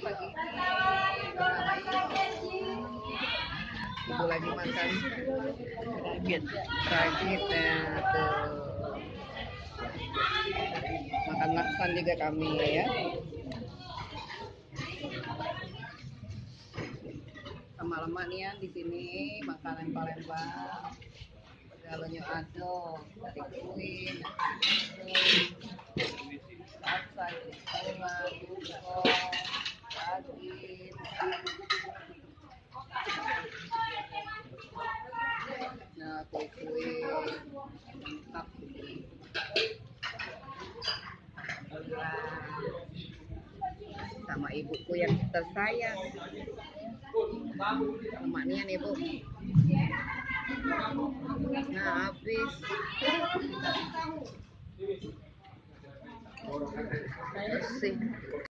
pagi ini ibu lagi makan ragit tuh makan laksan juga kami ya, lama-lama nih ya di sini makan lempar-lempar galonyo ado dari kuih laksa tulang duko daging nah kue-kue lengkap sama ibuku yang tersayang kemanian ibu. Nah habis bersih.